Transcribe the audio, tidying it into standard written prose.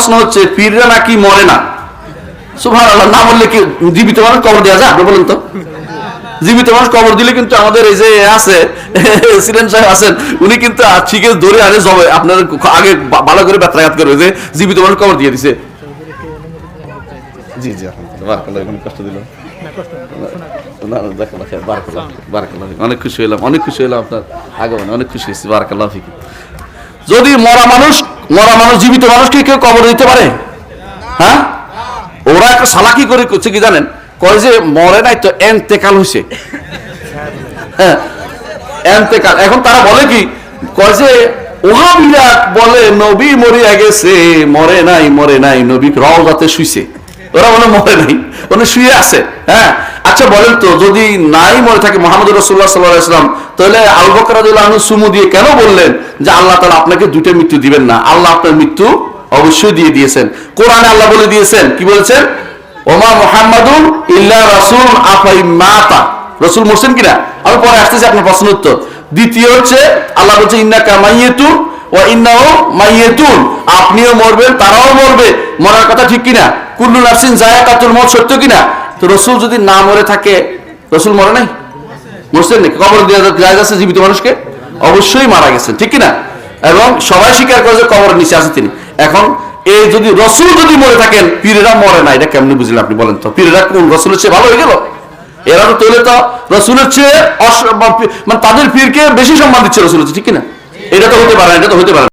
প্রশ্ন হচ্ছে পীররা নাকি মরে না। সুবহানাল্লাহ, না বললে কি জীবিত মানুষ কবর দেওয়া যায়? আপনি বলেন তো। জীবিত মানুষ কবর দিলে কিন্তু আমাদের এই যে আছে সিলেন সাহেব আছেন, উনি কিন্তু ঠিকই ধরে আনে জবে আপনার আগে ভালো করে ব্যত্রাঘাত করবে যে জীবিত মানুষ কবর দিয়ে দিছে। জি জি, কষ্ট দিল অনেক খুশি হলাম, অনেক খুশি হলাম আপনার আগমনে, অনেক খুশি হয়েছি। বারাকাল্লাহ ফিক। যদি মরা মানুষ জীবিত মানুষকে কেউ কবর দিতে পারে? হ্যাঁ, ওরা একটা সালাকি করে করছে কি জানেন, কয় যে মরে নাই তো এন্তেকাল হয়েছে। হ্যাঁ, এন্তেকাল। এখন তারা বলে কি, কয় যে ওহাবিরা বলে নবী মরিয়া গেছে, মরে নাই, মরে নাই, নবী রওজাতে শুইছে। ওরা বলে মরে নাই, ওরা শুয়ে আছে। হ্যাঁ, আচ্ছা বলেন তো, যদি নাই মরে থাকে মুহাম্মদ রাসূলুল্লাহ সাল্লাল্লাহু আলাইহি ওয়াসাল্লাম, তাহলে আবু বকর রাদিয়াল্লাহু আনহু সুমু দিয়ে কেন বললেন যে আল্লাহ তাআলা আপনাকে দুটো মৃত্যু দিবেন না? আল্লাহ আপনার মৃত্যু অবশ্যই দিয়ে দিয়েছেন। কোরআনে আল্লাহ বলে দিয়েছেন, কি বলেছেন? ওমা মুহাম্মাদুন ইল্লা রাসূলুন আফাই মাতা। রাসূল মরছেন কিনা? আমি পরে আসতেছি আপনার প্রশ্ন উত্তর। দ্বিতীয় হচ্ছে আল্লাহ বলছে ইন্নাকা মাইয়াতুন ওয়া ইন্নাহু মাইয়াতুন, আপনিও মরবেন, তারাও মরবে। মরার কথা ঠিক কিনা? কুল্লু নাফসিন যায়কাতুল মউত, সত্য কিনা? তো রাসূল যদি না মরে থাকে, রাসূল মরে নাই, মরছেন নাকি? কবর দেওয়া যায় আছে জীবিত মানুষকে? অবশ্যই মারা গেছেন, ঠিক কিনা? এবং সবাই স্বীকার করে যে কবরের নিচে আছে তিনি। এখন এই যদি রাসূল যদি মরে থাকেন, পীরেরা মরে না, এটা কেমনে বুঝলেন আপনি বলেন তো? পীরেরা কোন রাসূলের চেয়ে ভালো হয়ে গেল? এরা তো তৈলে তো রাসূলের চেয়ে মানে তাদের পীরকে বেশি সম্মান দিচ্ছে রাসূলের চেয়ে, ঠিক কিনা? এটা তো হতে পারে না, এটা তো হতে পারে না।